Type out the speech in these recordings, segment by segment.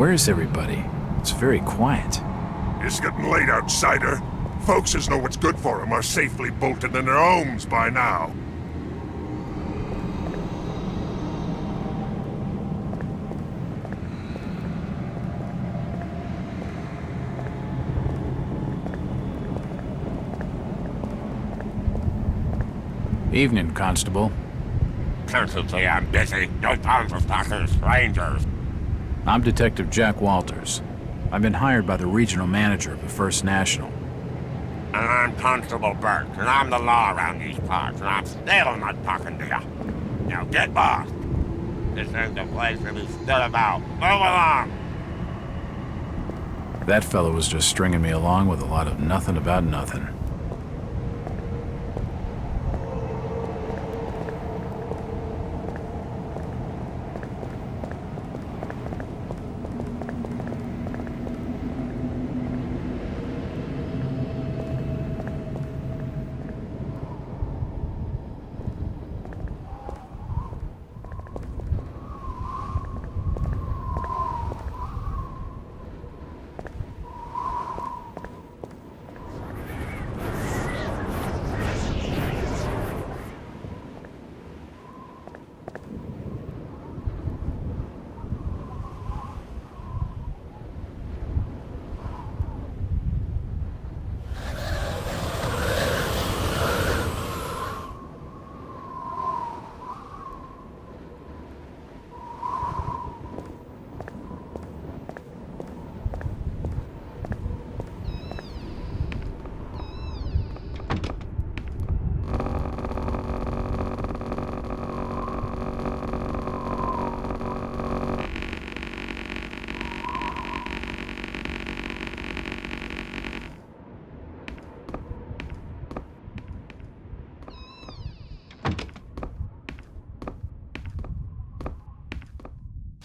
Where's everybody? It's very quiet. It's getting late, outsider. Folks as know what's good for 'em are safely bolted in their homes by now. Evening, Constable. Constantly, I'm busy. No time for talking to strangers. I'm Detective Jack Walters. I've been hired by the regional manager of the First National. And I'm Constable Burt, and I'm the law around these parts, and I'm still not talking to you. Now get lost. This ain't the place to be stood about. Move along! That fellow was just stringing me along with a lot of nothing about nothing.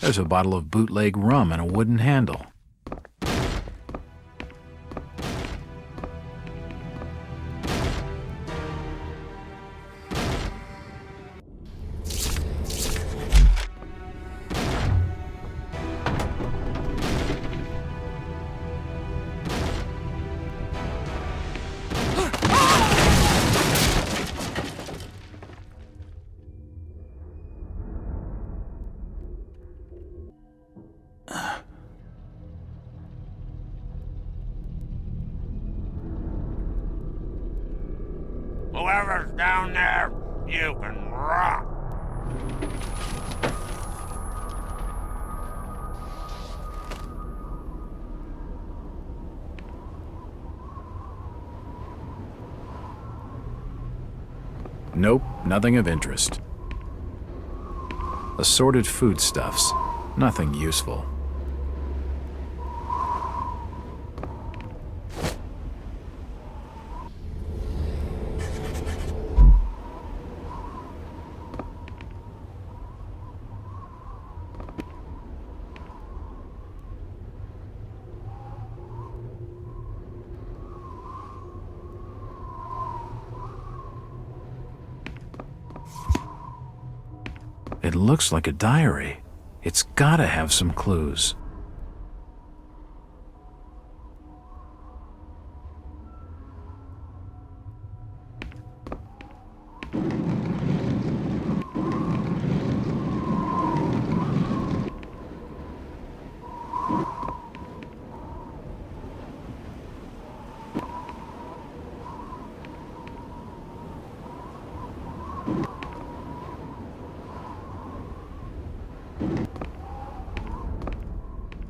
There's a bottle of bootleg rum and a wooden handle. Whoever's down there, you can rock. Nope, nothing of interest. Assorted foodstuffs, nothing useful. It looks like a diary. It's gotta have some clues.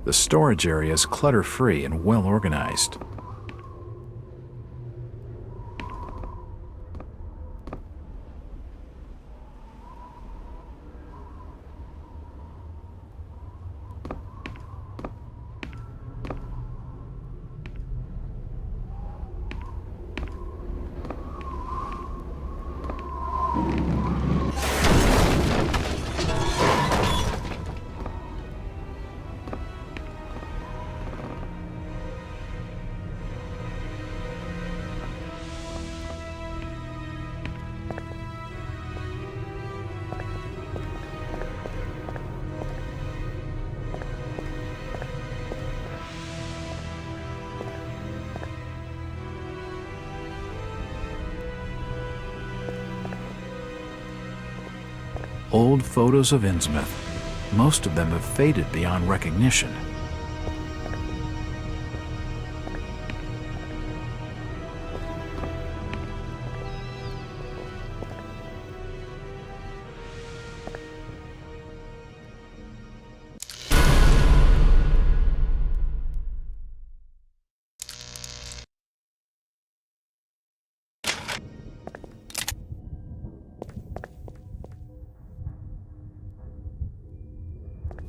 The storage area is clutter-free and well organized. Old photos of Innsmouth. Most of them have faded beyond recognition.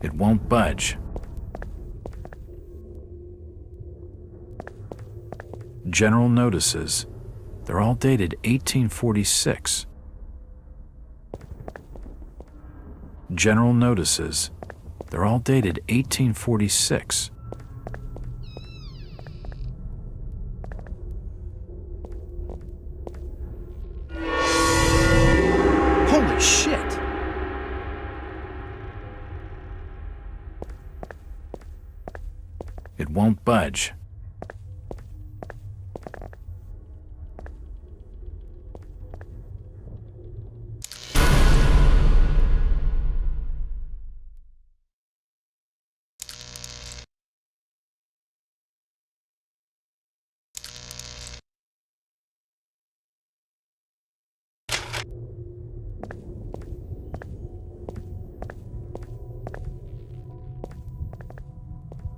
It won't budge. General notices. They're all dated 1846. General notices. They're all dated 1846. Holy shit! It won't budge.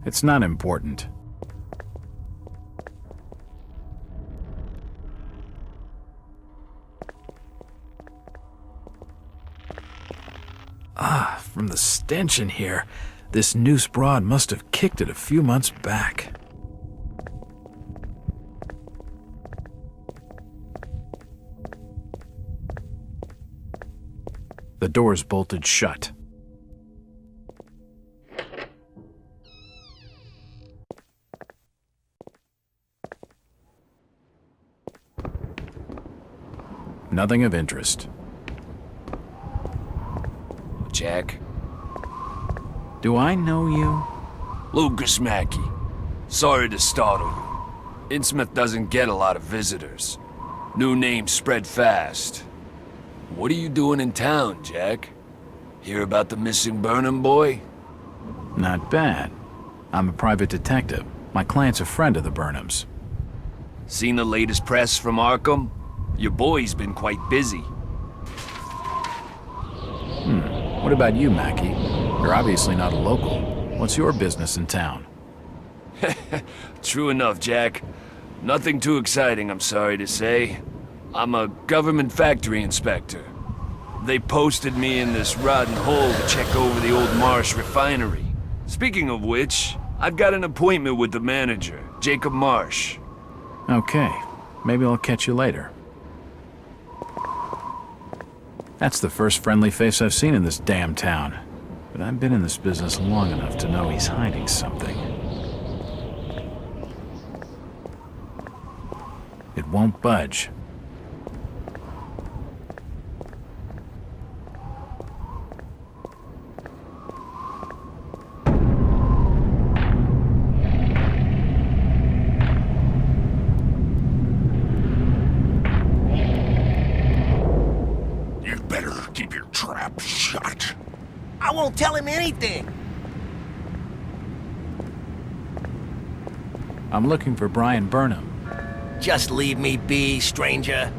It's not important. From the stench in here, this noose broad must have kicked it a few months back. The door's bolted shut. Nothing of interest. Jack? Do I know you? Lucas Mackey. Sorry to startle you. Innsmouth doesn't get a lot of visitors. New names spread fast. What are you doing in town, Jack? Hear about the missing Burnham boy? Not bad. I'm a private detective. My client's a friend of the Burnhams. Seen the latest press from Arkham? Your boy's been quite busy. What about you, Mackie? You're obviously not a local. What's your business in town? True enough, Jack. Nothing too exciting, I'm sorry to say. I'm a government factory inspector. They posted me in this rotten hole to check over the old Marsh refinery. Speaking of which, I've got an appointment with the manager, Jacob Marsh. Okay, maybe I'll catch you later. That's the first friendly face I've seen in this damn town. But I've been in this business long enough to know he's hiding something. It won't budge. You better keep your trap shut. I won't tell him anything. I'm looking for Brian Burnham. Just leave me be, stranger.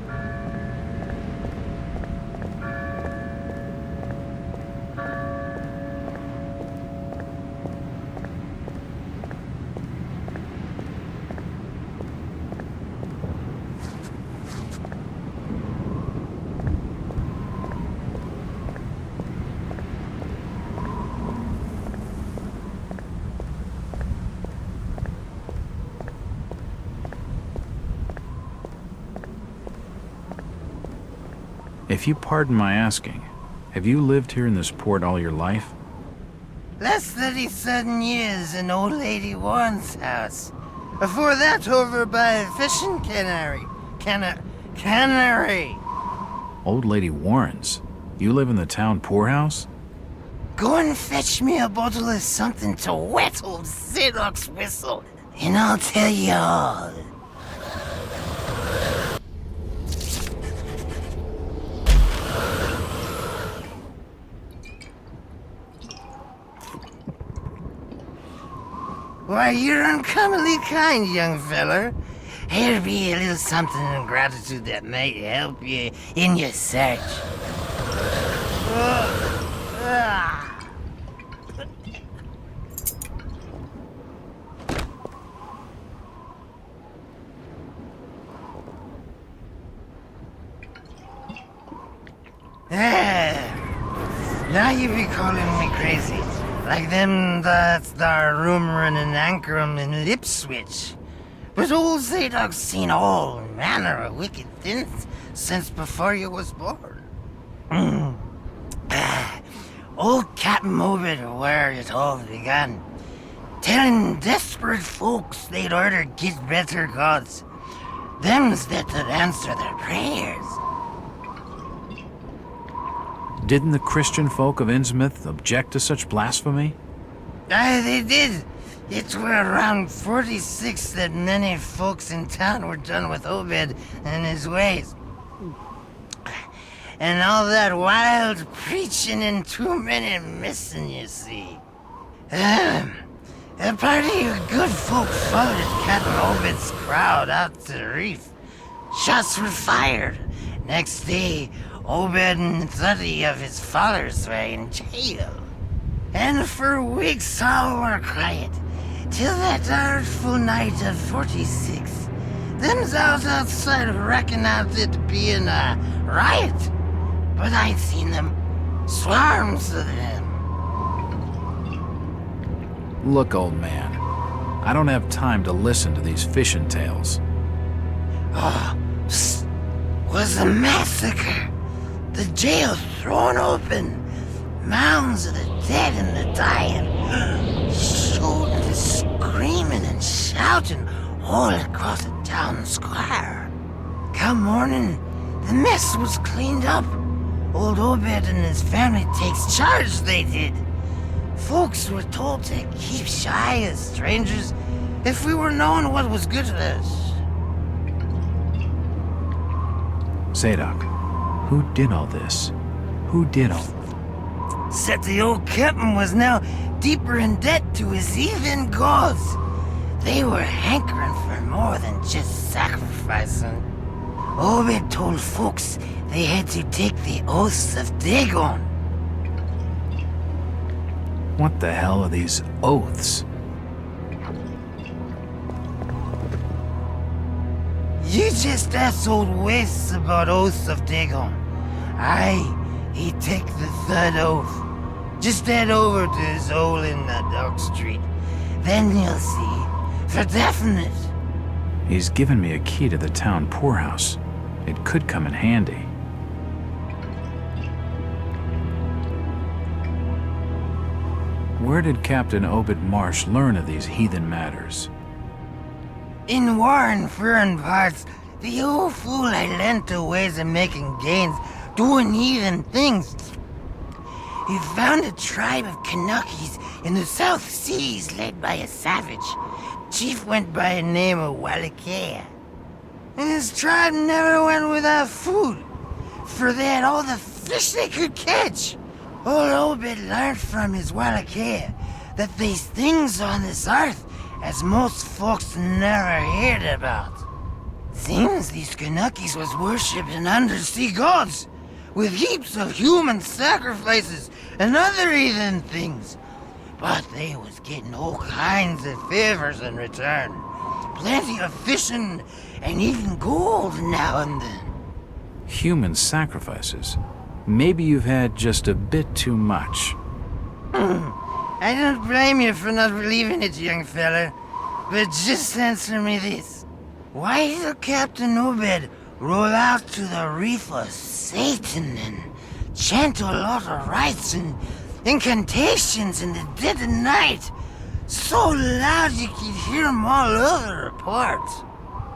If you pardon my asking, have you lived here in this port all your life? Last 37 years in old lady Warren's house. Before that, over by a fishing cannery. Cannery. Old Lady Warren's? You live in the town poorhouse? Go and fetch me a bottle of something to wet old Zedok's whistle, and I'll tell you all. Why, you're uncommonly kind, young feller. Here'll be a little something in gratitude that might help you in your search. Now you be calling me crazy. Like them that's there rumoring and anchoring in Ipswich. But old Zadok's seen all manner of wicked things since before you was born. Old Captain Obed where it all began. Telling desperate folks they'd order get better gods. Them's that would answer their prayers. Didn't the Christian folk of Innsmouth object to such blasphemy? Aye, they did. It were around 46 that many folks in town were done with Obed and his ways. And all that wild preaching and too many missing, you see. A party of good folk followed Captain Obed's crowd out to the reef. Shots were fired. Next day, Obed and 30 of his followers were in jail. And for weeks all were quiet, till that artful night of 46. Them's out outside reckoned out it being a riot. But I'd seen them, swarms of them. Look, old man, I don't have time to listen to these fishing tales. Oh, psst, was a massacre. The jail thrown open. Mounds of the dead and the dying. Shooting and screaming and shouting all across the town square. Come morning, the mess was cleaned up. Old Obed and his family takes charge, they did. Folks were told to keep shy as strangers if we were knowing what was good for us. Zadok, who did all this? Who did all... Said the old captain was now deeper in debt to his heathen gods. They were hankering for more than just sacrificing. Obed told folks they had to take the oaths of Dagon. What the hell are these oaths? You just asked old Wes about oaths of Dagon. Aye, he take the third oath. Just head over to his hole in the Dock Street. Then you'll see. For definite. He's given me a key to the town poorhouse. It could come in handy. Where did Captain Obed Marsh learn of these heathen matters? In war and foreign parts, the old fool I lent to ways of making gains, doing heathen things. He found a tribe of Kanakis in the South Seas led by a savage. Chief went by a name of Wallachia. And his tribe never went without food, for they had all the fish they could catch. Old Obed learned from his Wallachia that there's things on this earth as most folks never heard about. Seems these Kanakis was worshipping undersea gods, with heaps of human sacrifices and other heathen things. But they was getting all kinds of favors in return. Plenty of fishing and even gold now and then. Human sacrifices? Maybe you've had just a bit too much. I don't blame you for not believing it, young fella. But just answer me this. Why did Captain Obed roll out to the reef of Satan and chant a lot of rites and incantations in the dead of night, so loud you could hear 'em all over the port?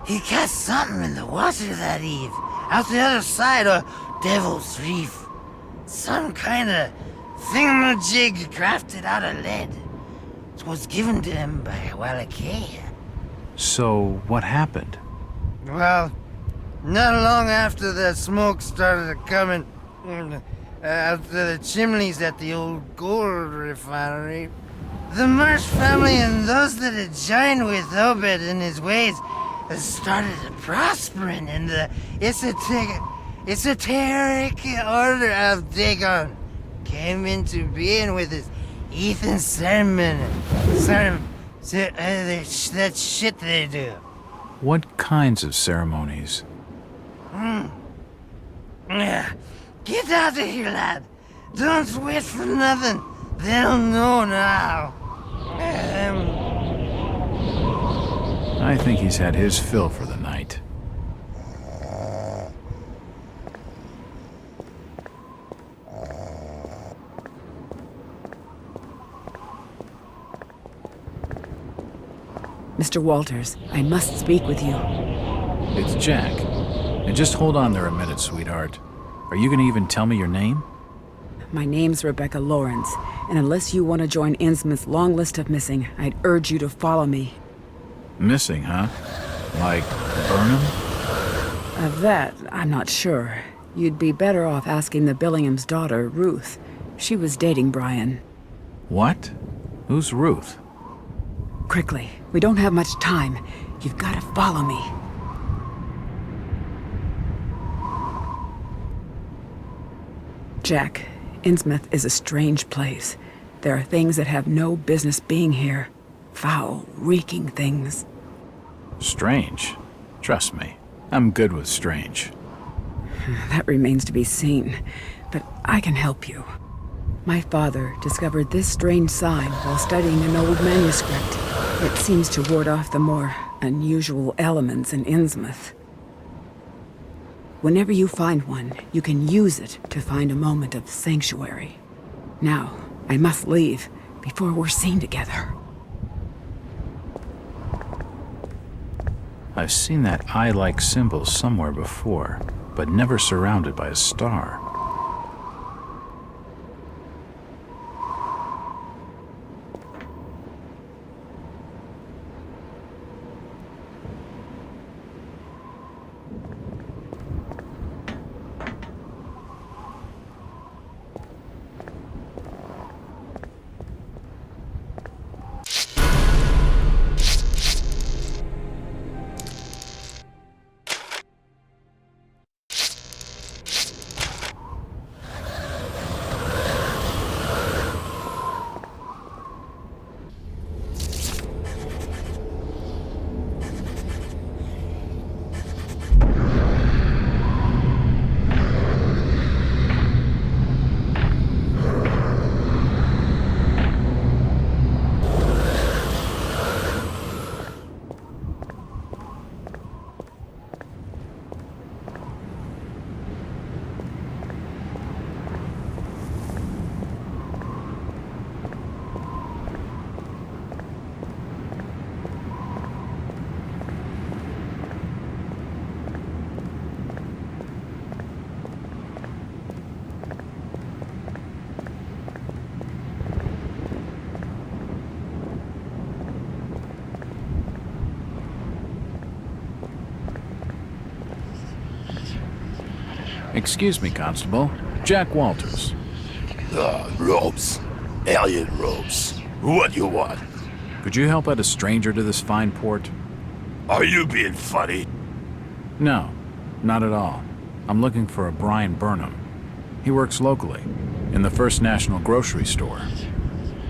He cast something in the water that eve, out the other side of Devil's Reef. Some kind of thingamajig crafted out of lead. It was given to him by Wallachia. So, what happened? Well, not long after the smoke started coming out of the chimneys at the old gold refinery, The Marsh family and those that had joined with Obed in his ways started prospering in the esoteric order of Dagon. Came into being with his Ethan sermon. That shit they do. What kinds of ceremonies? Yeah. Get out of here, lad. Don't wait for nothing. They'll know now. I think he's had his fill for the night. Mr. Walters, I must speak with you. It's Jack. And just hold on there a minute, sweetheart. Are you gonna even tell me your name? My name's Rebecca Lawrence, and unless you want to join Innsmouth's long list of missing, I'd urge you to follow me. Missing, huh? Like Burnham? Of that, I'm not sure. You'd be better off asking the Billingham's daughter, Ruth. She was dating Brian. What? Who's Ruth? Quickly, we don't have much time. You've got to follow me. Jack, Innsmouth is a strange place. There are things that have no business being here. Foul, reeking things. Strange. Trust me, I'm good with strange. That remains to be seen, but I can help you. My father discovered this strange sign while studying an old manuscript. It seems to ward off the more unusual elements in Innsmouth. Whenever you find one, you can use it to find a moment of sanctuary. Now, I must leave before we're seen together. I've seen that eye-like symbol somewhere before, but never surrounded by a star. Excuse me, Constable. Jack Walters. Robes. Alien robes. What you want? Could you help out a stranger to this fine port? Are you being funny? No, not at all. I'm looking for a Brian Burnham. He works locally, in the First National grocery store.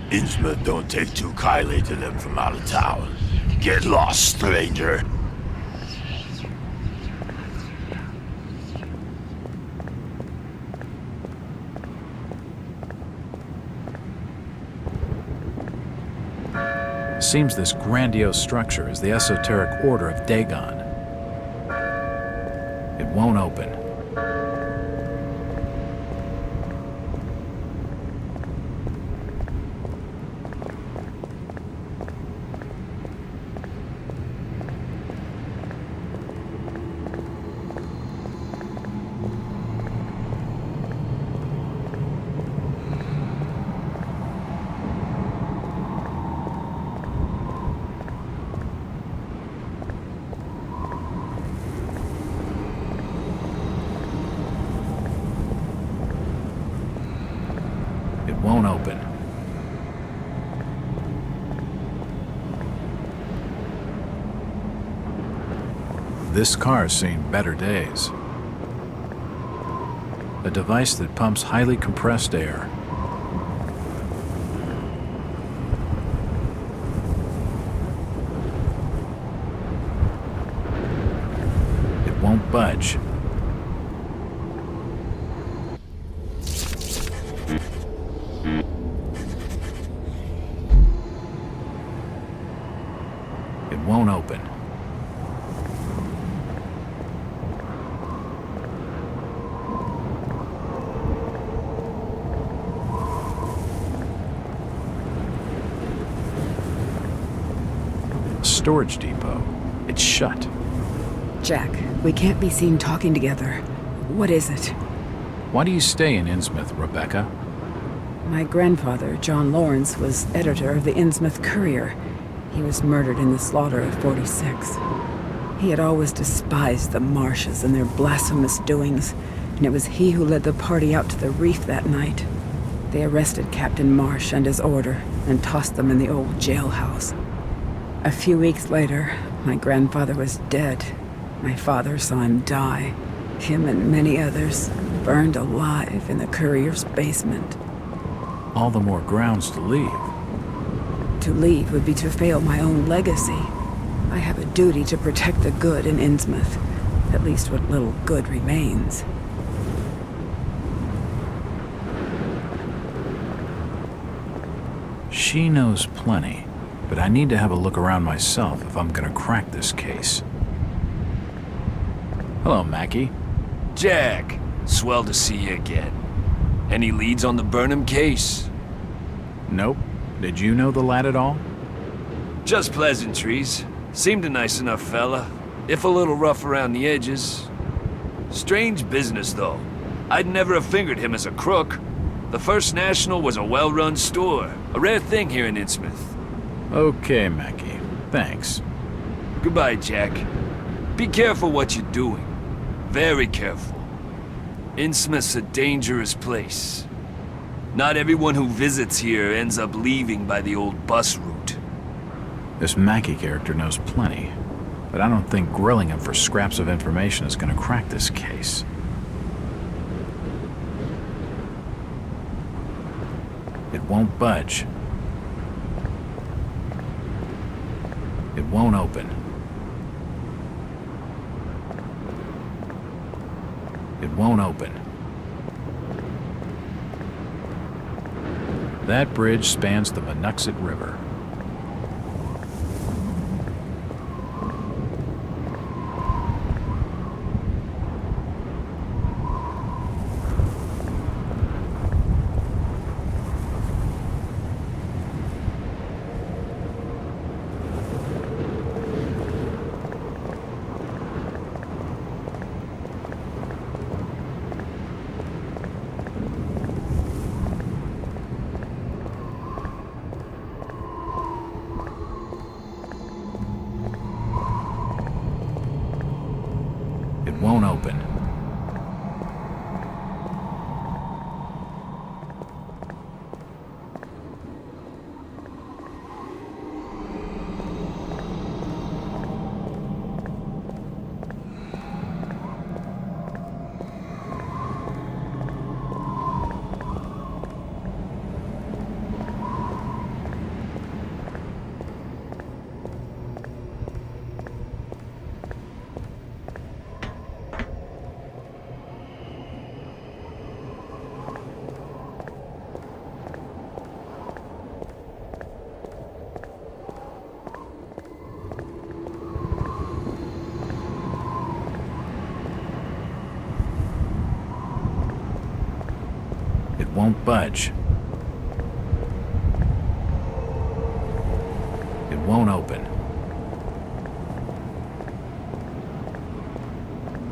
Innsmouth don't take too kindly to them from out of town. Get lost, stranger. Seems this grandiose structure is the esoteric order of Dagon. It won't open. This car's seen better days. A device that pumps highly compressed air. It won't budge. It won't open. Storage depot. It's shut. Jack, we can't be seen talking together. What is it? Why do you stay in Innsmouth, Rebecca? My grandfather, John Lawrence, was editor of the Innsmouth Courier. He was murdered in the slaughter of 46. He had always despised the Marshes and their blasphemous doings, and it was he who led the party out to the reef that night. They arrested Captain Marsh and his order and tossed them in the old jailhouse. A few weeks later, my grandfather was dead. My father saw him die. Him and many others burned alive in the Courier's basement. All the more grounds to leave. To leave would be to fail my own legacy. I have a duty to protect the good in Innsmouth, at least what little good remains. She knows plenty, but I need to have a look around myself if I'm gonna crack this case. Hello, Mackie. Jack, swell to see you again. Any leads on the Burnham case? Nope. Did you know the lad at all? Just pleasantries. Seemed a nice enough fella, if a little rough around the edges. Strange business, though. I'd never have fingered him as a crook. The First National was a well-run store, a rare thing here in Innsmouth. Okay, Mackie. Thanks. Goodbye, Jack. Be careful what you're doing. Very careful. Innsmouth's a dangerous place. Not everyone who visits here ends up leaving by the old bus route. This Mackie character knows plenty, but I don't think grilling him for scraps of information is gonna crack this case. It won't budge. It won't open. It won't open. That bridge spans the Monuxet River. It won't open. It won't budge. It won't open.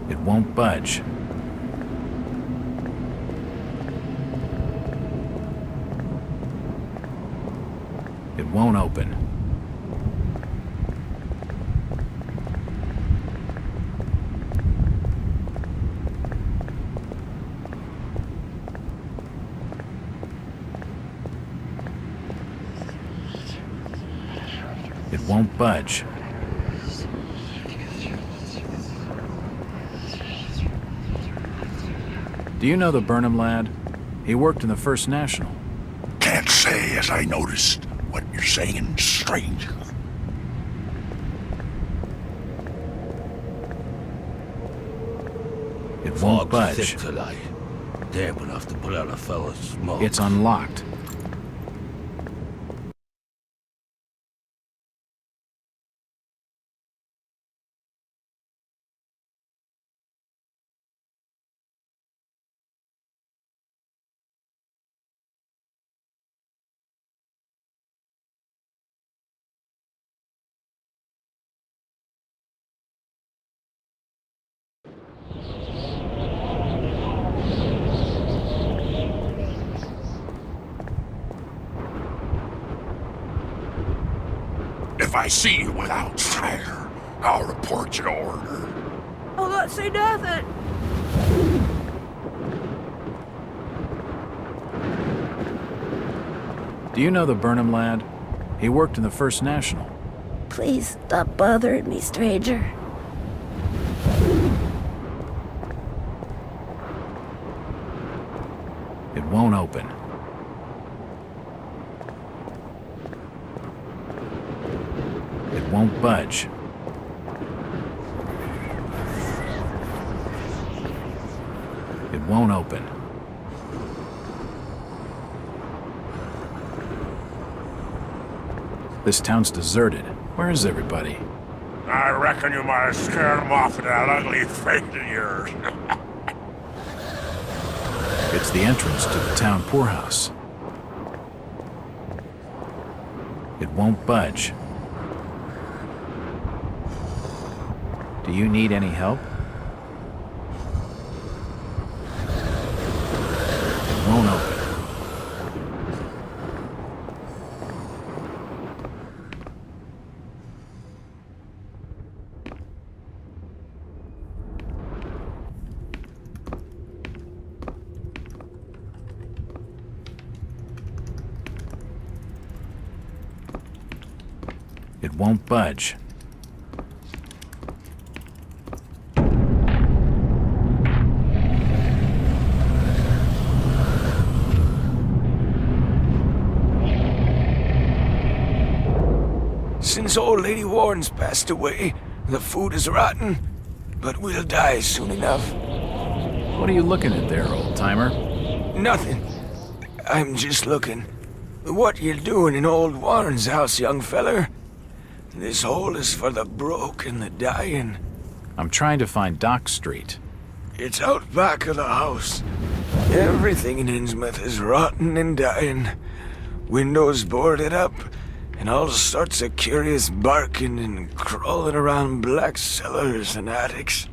It won't budge. It won't open. It won't budge. Do you know the Burnham lad? He worked in the First National. Can't say as I noticed what you're saying, stranger. It won't Fog's thick budge. tonight. Damp enough to put out a fella's smoke. It's unlocked. If I see you without fire, I'll report you to order. I'll not say nothing. Do you know the Burnham lad? He worked in the First National. Please stop bothering me, stranger. It won't open. It won't budge. It won't open. This town's deserted. Where is everybody? I reckon you might have scared him off with that ugly face of yours. It's the entrance to the town poorhouse. It won't budge. Do you need any help? It won't open. It won't budge. Since old Lady Warren's passed away, the food is rotten, but we'll die soon enough. What are you looking at there, old-timer? Nothing. I'm just looking. What you doing in old Warren's house, young feller? This hole is for the broke and the dying. I'm trying to find Dock Street. It's out back of the house. Everything in Innsmouth is rotten and dying. Windows boarded up, and all sorts of curious barking and crawling around black cellars and attics.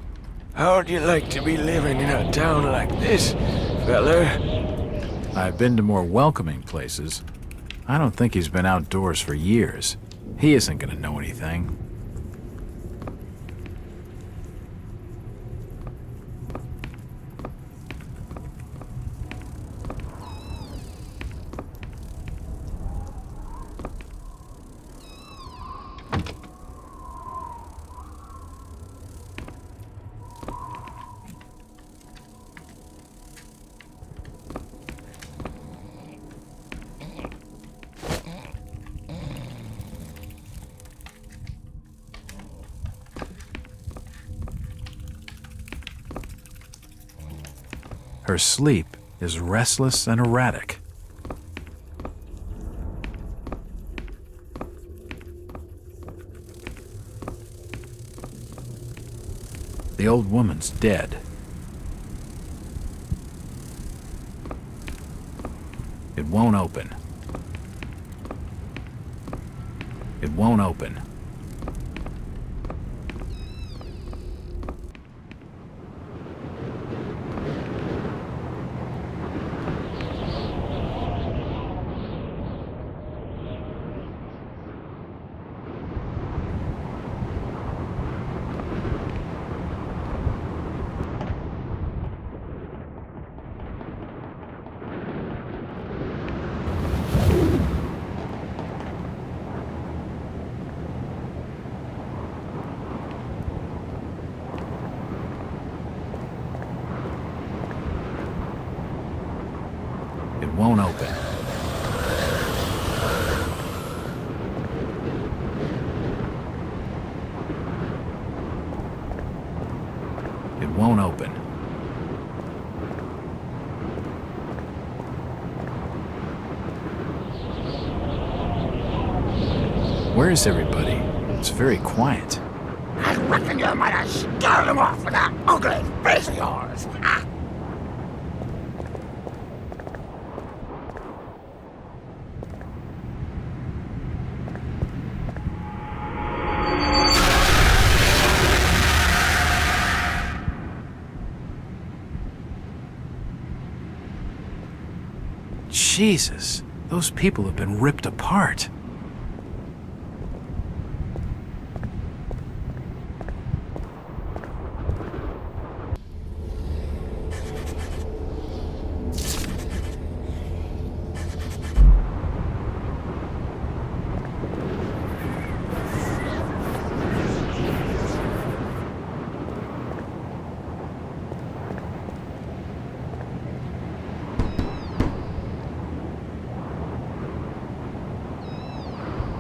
How'd you like to be living in a town like this, feller? I've been to more welcoming places. I don't think he's been outdoors for years. He isn't gonna know anything. Her sleep is restless and erratic. The old woman's dead. It won't open. It won't open. won't open. It won't open. Where is everybody? It's very quiet. I reckon you might have scared him off with that ugly face of yours. Jesus, those people have been ripped apart.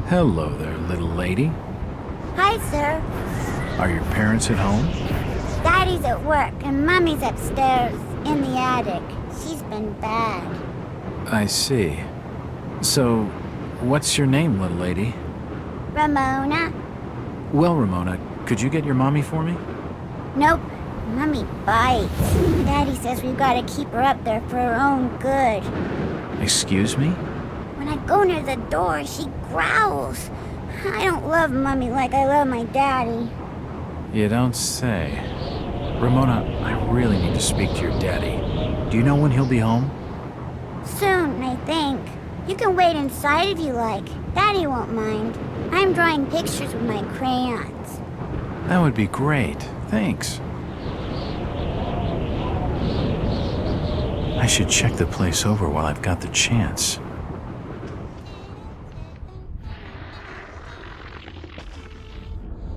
Hello there, little lady. Hi, sir. Are your parents at home? Daddy's at work and Mommy's upstairs in the attic. She's been bad. I see. So, what's your name, little lady? Ramona? Well, Ramona, could you get your mommy for me? Nope. Mommy bites. Daddy says we've got to keep her up there for her own good. Excuse me? When I go near the door, she growls. I don't love Mommy like I love my daddy. You don't say. Ramona, I really need to speak to your daddy. Do you know when he'll be home? Soon, I think. You can wait inside if you like. Daddy won't mind. I'm drawing pictures with my crayons. That would be great. Thanks. I should check the place over while I've got the chance.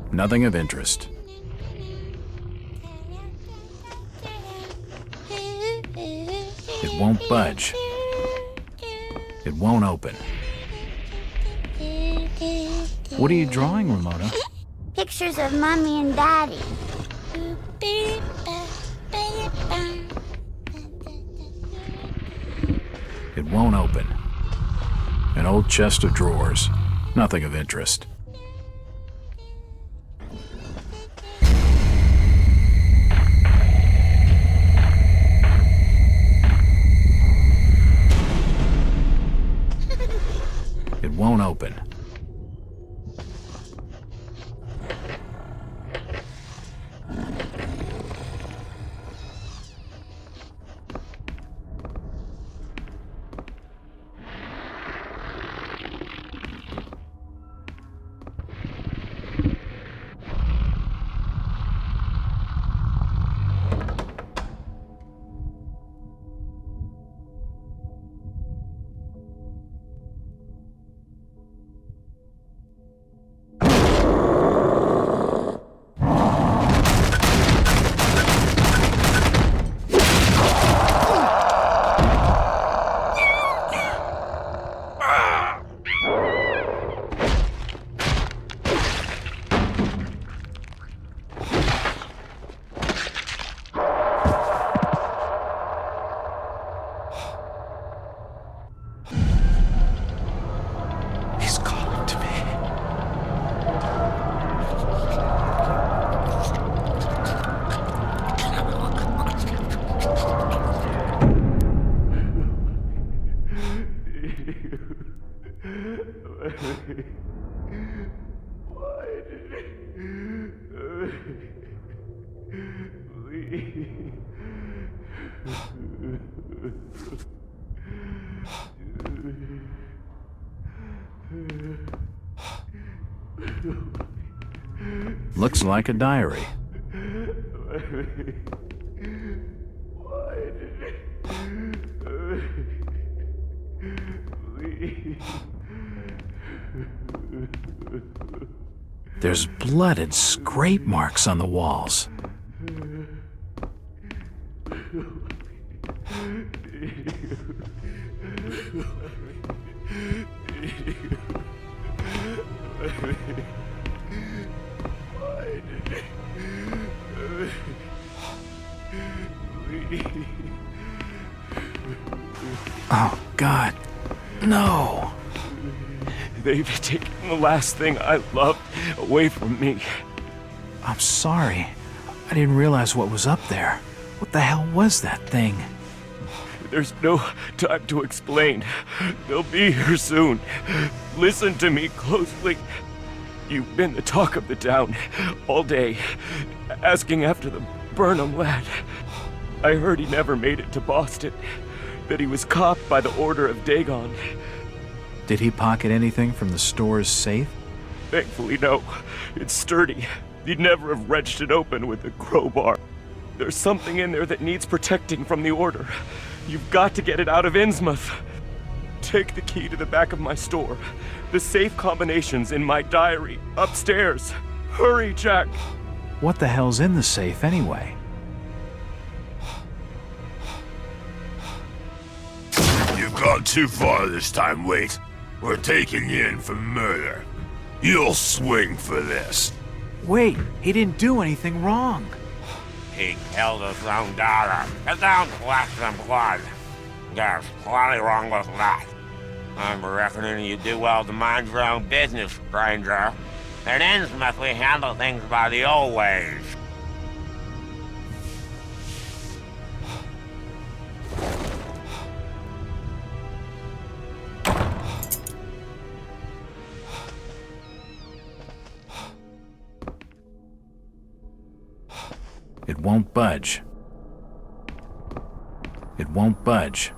Nothing of interest. It won't budge. It won't open. What are you drawing, Ramona? Pictures of Mommy and Daddy. It won't open. An old chest of drawers. Nothing of interest. It won't open. Looks like a diary. There's blood and scrape marks on the walls. Oh, God. No. They've taken the last thing I loved away from me. I'm sorry. I didn't realize what was up there. What the hell was that thing? There's no time to explain. They'll be here soon. Listen to me closely. You've been the talk of the town all day, asking after the Burnham lad. I heard he never made it to Boston, that he was caught by the order of Dagon. Did he pocket anything from the store's safe? Thankfully, no. It's sturdy. You'd never have wrenched it open with a crowbar. There's something in there that needs protecting from the order. You've got to get it out of Innsmouth. Take the key to the back of my store. The safe combinations in my diary, upstairs. Hurry, Jack! What the hell's in the safe anyway? You've gone too far this time, Wait. We're taking you in for murder. You'll swing for this. Wait, he didn't do anything wrong. He killed his own daughter. It don't flesh and blood. There's plenty wrong with that. I'm reckoning you do well to mind your own business, stranger. In Innsmouth, we handle things by the old ways. It won't budge. It won't budge.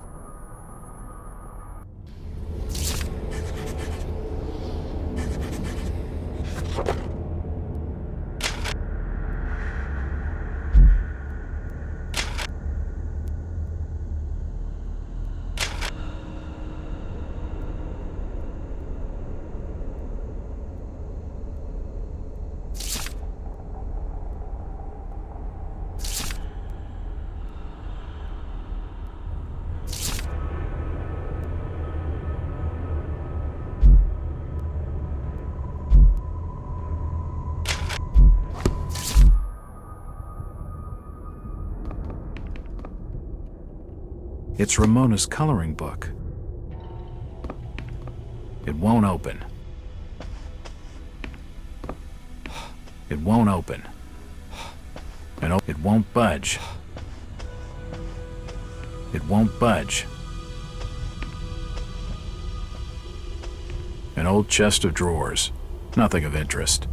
It's Ramona's coloring book. It won't open. It won't open. And it won't budge. It won't budge. An old chest of drawers. Nothing of interest.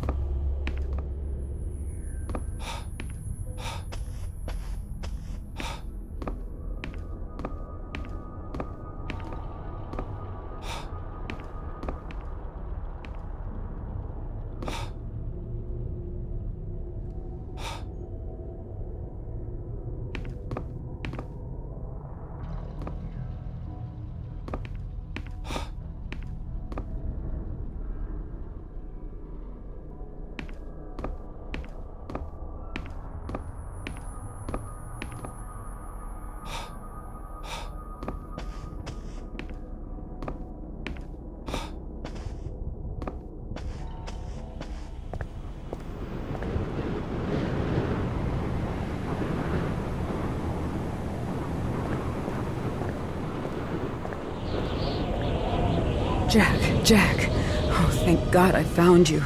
Jack. Oh, thank God I found you.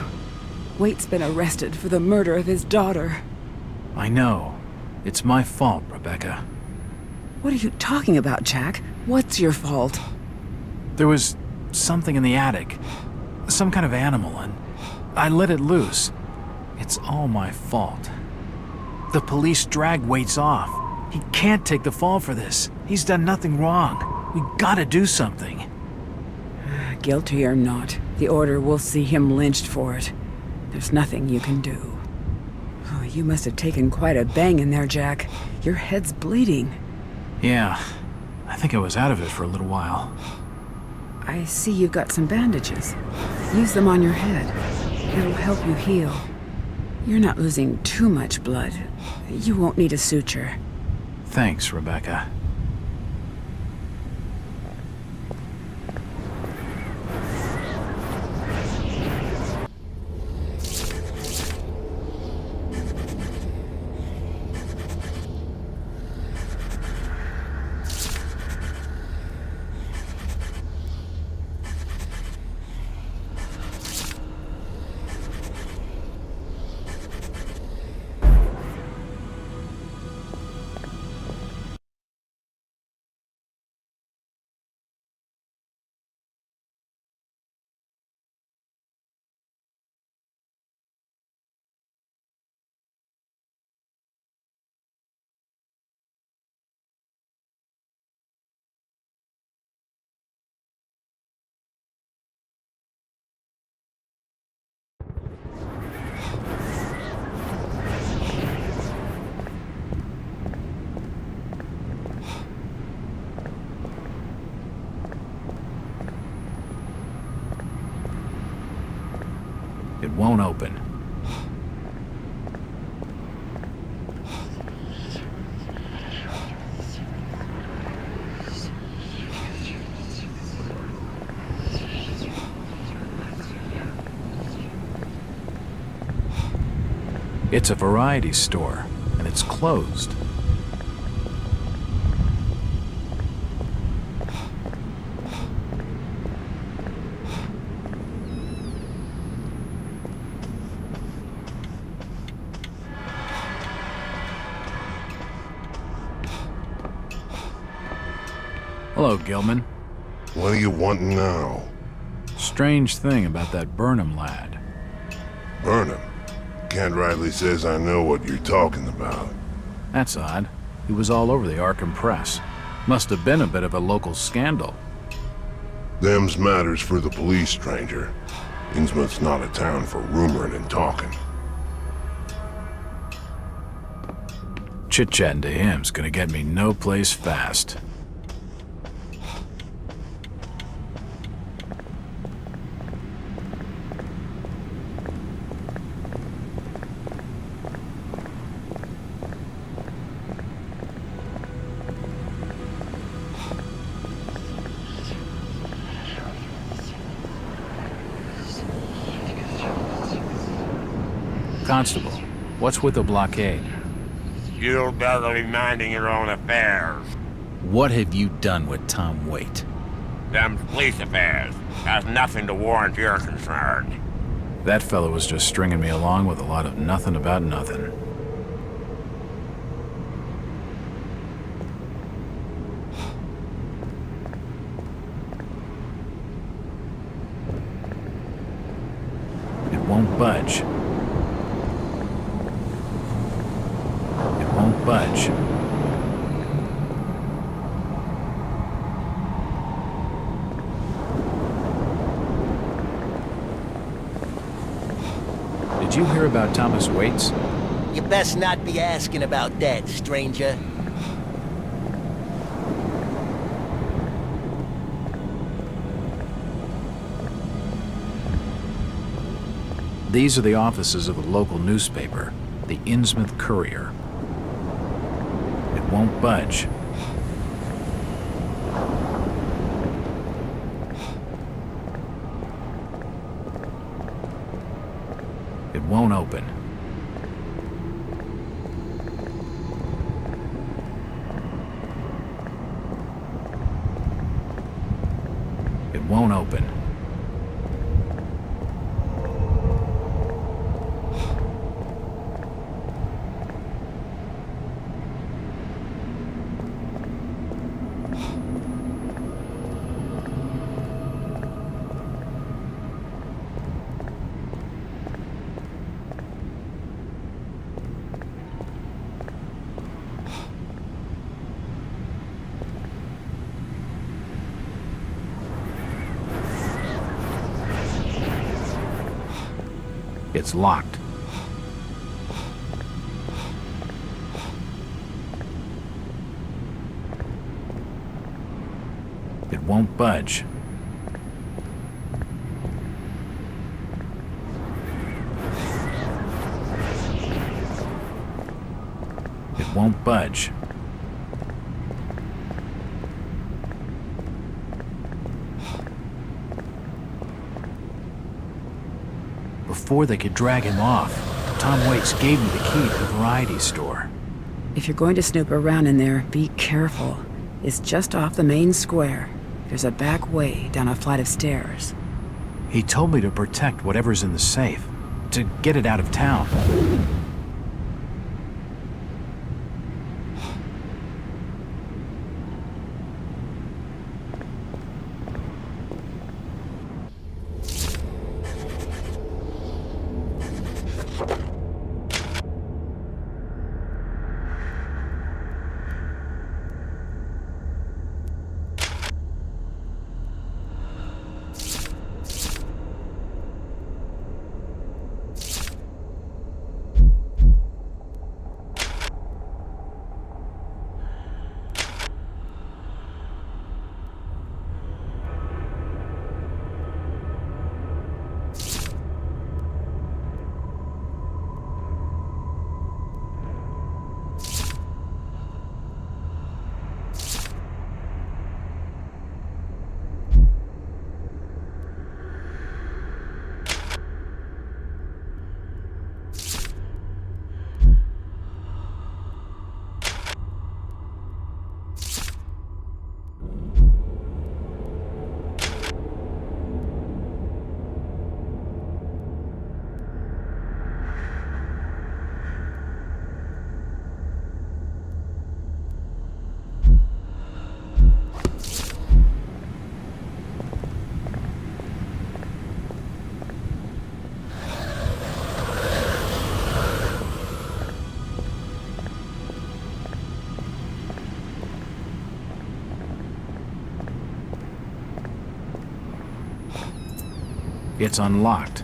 Waite's been arrested for the murder of his daughter. I know. It's my fault, Rebecca. What are you talking about, Jack? What's your fault? There was something in the attic. Some kind of animal, and I let it loose. It's all my fault. The police dragged Waits off. He can't take the fall for this. He's done nothing wrong. We gotta do something. Guilty or not, the Order will see him lynched for it. There's nothing you can do. Oh, you must have taken quite a bang in there, Jack. Your head's bleeding. Yeah, I think I was out of it for a little while. I see you've got some bandages. Use them on your head. It'll help you heal. You're not losing too much blood. You won't need a suture. Thanks, Rebecca. It won't open. It's a variety store, and it's closed. Hello, Gilman. What do you want now? Strange thing about that Burnham lad. Burnham? Kent Riley says I know what you're talking about. That's odd. He was all over the Arkham Press. Must have been a bit of a local scandal. Them's matters for the police, stranger. Innsmouth's not a town for rumoring and talking. Chit-chatting to him's gonna get me no place fast. Constable, what's with the blockade? You'd better be minding your own affairs. What have you done with Tom Waite? Them police affairs has nothing to warrant your concern. That fellow was just stringing me along with a lot of nothing about nothing. It won't budge. Won't budge. Did you hear about Thomas Waits? You best not be asking about that, stranger. These are the offices of the local newspaper, the Innsmouth Courier. It won't budge. It won't open. It won't open. It's locked. It won't budge. It won't budge. Before they could drag him off, Tom Waits gave me the key to the variety store. If you're going to snoop around in there, be careful. It's just off the main square. There's a back way down a flight of stairs. He told me to protect whatever's in the safe, to get it out of town. It's unlocked.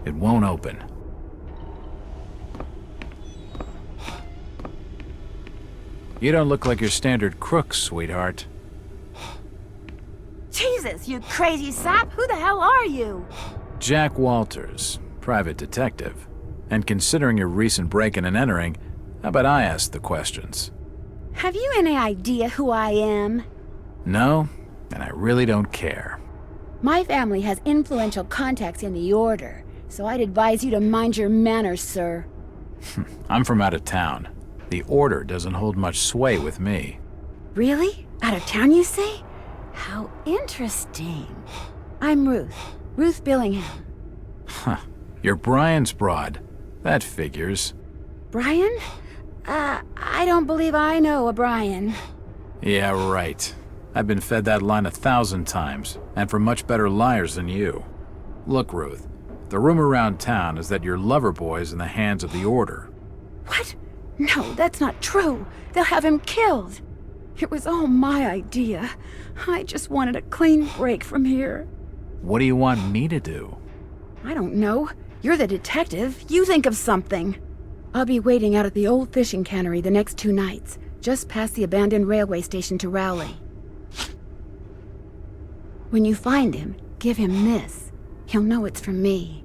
It won't open. You don't look like your standard crook, sweetheart. Jesus, you crazy sap! Who the hell are you? Jack Walters, private detective. And considering your recent break-in and entering, how about I ask the questions? Have you any idea who I am? No, and I really don't care. My family has influential contacts in the Order, so I'd advise you to mind your manners, sir. I'm from out of town. The Order doesn't hold much sway with me. Really? Out of town, you say? How interesting. I'm Ruth. Ruth Billingham. Huh. You're Brian's broad. That figures. Brian? I don't believe I know a Brian. Yeah, right. I've been fed that line 1,000 times, and from much better liars than you. Look, Ruth, the rumor around town is that your lover boy's in the hands of the Order. What? No, that's not true. They'll have him killed. It was all my idea. I just wanted a clean break from here. What do you want me to do? I don't know. You're the detective. You think of something. I'll be waiting out at the old fishing cannery the next 2 nights, just past the abandoned railway station to Rowley. When you find him, give him this. He'll know it's from me.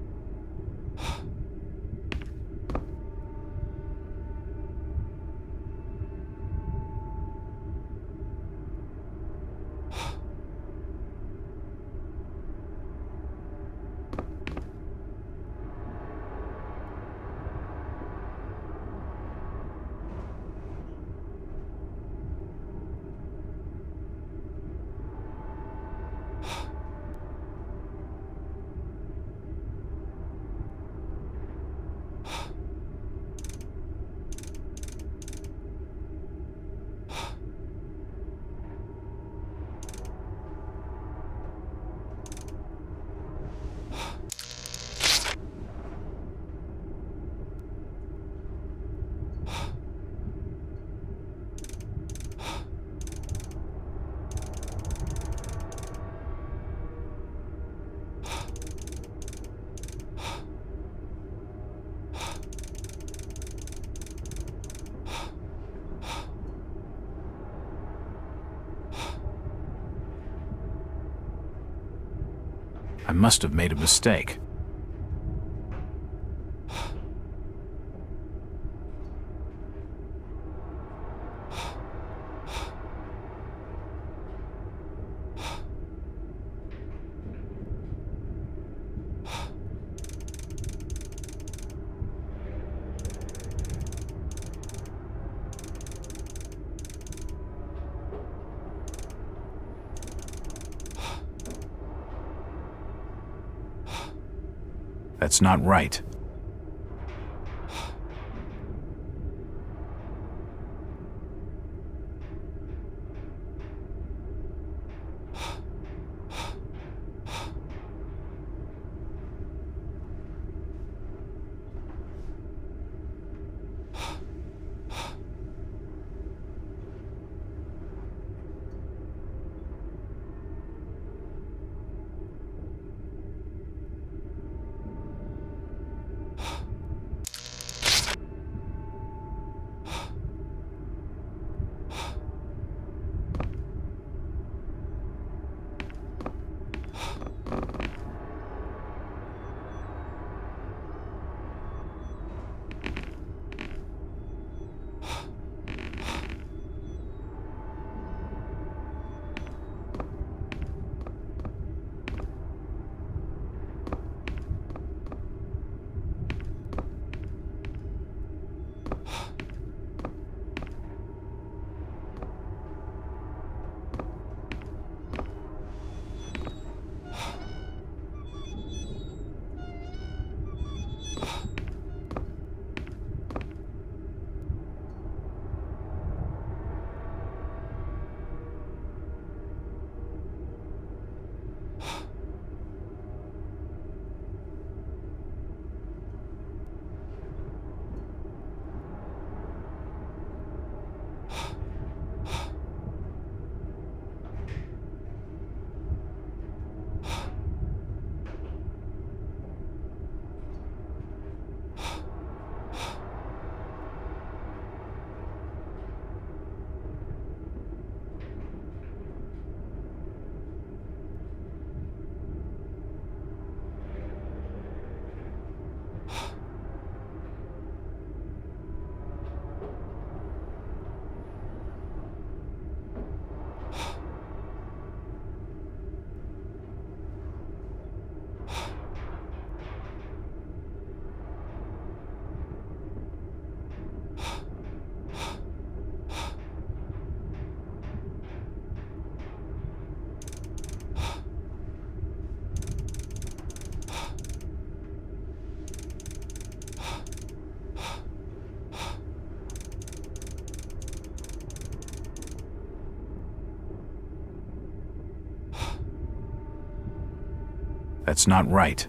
I must have made a mistake. That's not right. That's not right.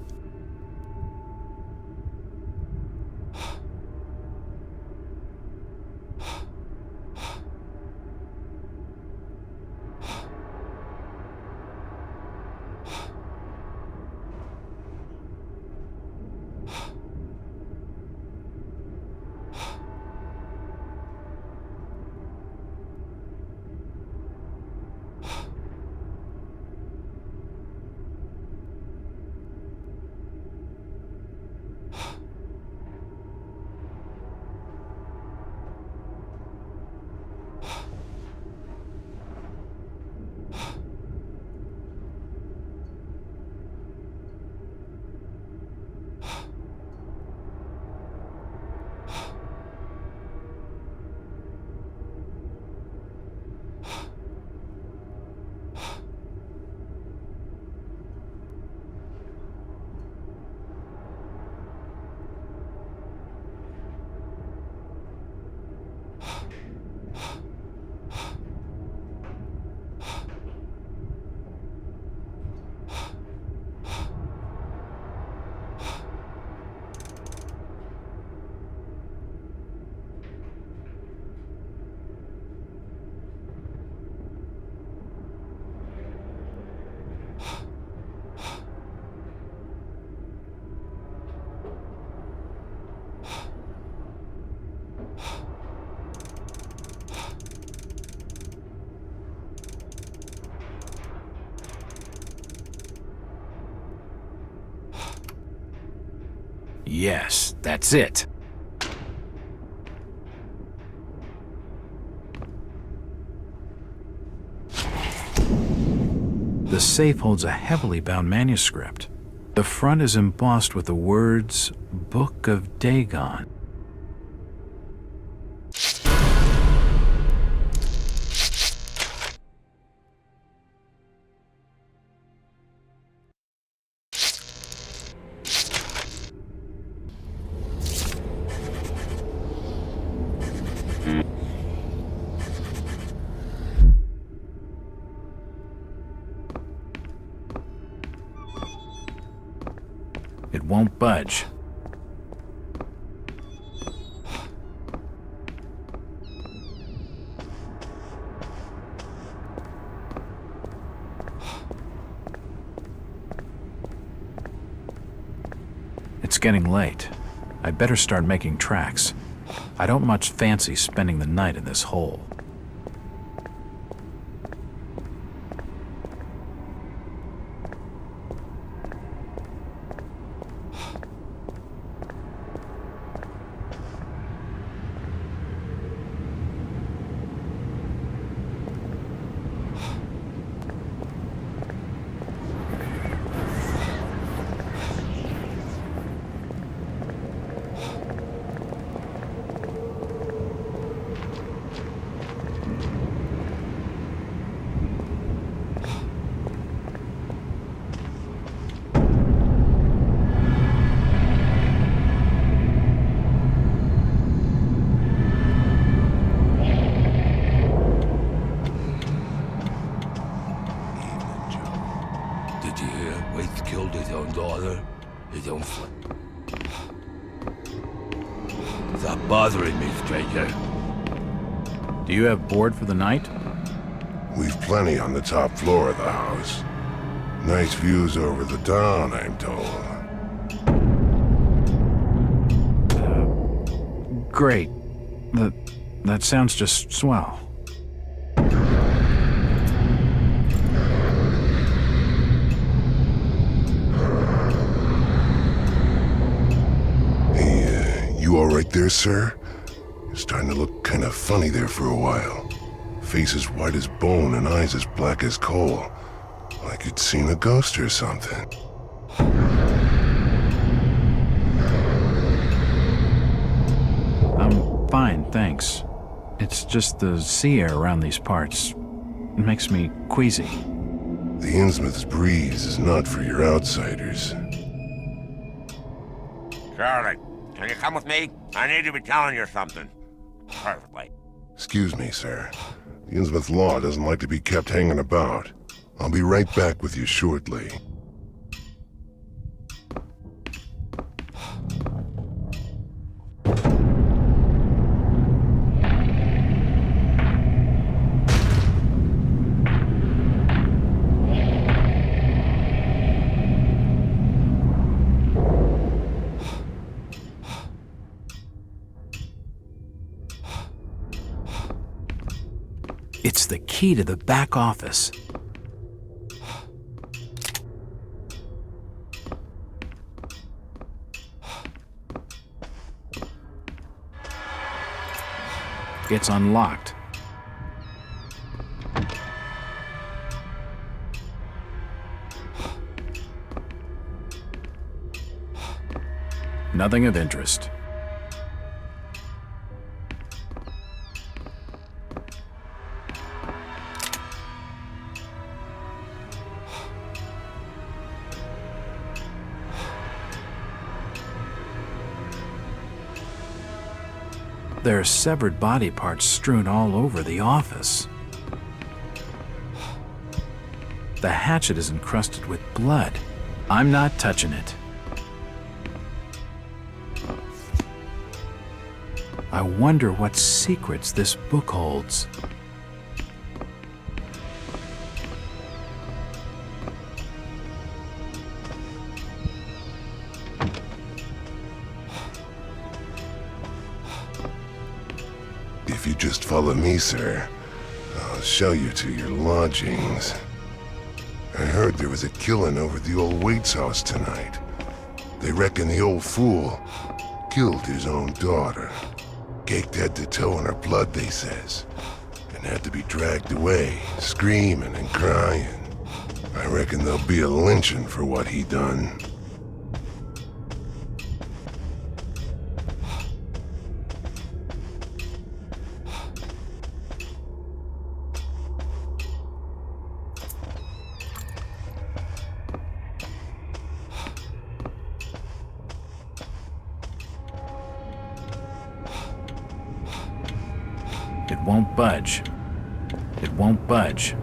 Yes, that's it. The safe holds a heavily bound manuscript. The front is embossed with the words, Book of Dagon. It won't budge. It's getting late. I'd better start making tracks. I don't much fancy spending the night in this hole. Stop bothering me, stranger. Do you have board for the night? We've plenty on the top floor of the house. Nice views over the town, I'm told. Great. That sounds just swell. Hey, you all right there, sir? You're starting to look kind of funny there for a while. Face as white as bone and eyes as black as coal. Like you'd seen a ghost or something. I'm fine, thanks. It's just the sea air around these parts. It makes me queasy. The Innsmouth's breeze is not for your outsiders. Charlie, can you come with me? I need to be telling you something. Perfectly. Excuse me, sir. The Innsmouth law doesn't like to be kept hanging about. I'll be right back with you shortly. It's the key to the back office. It's unlocked. Nothing of interest. There are severed body parts strewn all over the office. The hatchet is encrusted with blood. I'm not touching it. I wonder what secrets this book holds. If you just follow me, sir, I'll show you to your lodgings. I heard there was a killing over at the old Waite's house tonight. They reckon the old fool killed his own daughter. Caked head to toe in her blood, they says, and had to be dragged away, screaming and crying. I reckon there'll be a lynching for what he done. It won't budge. It won't budge.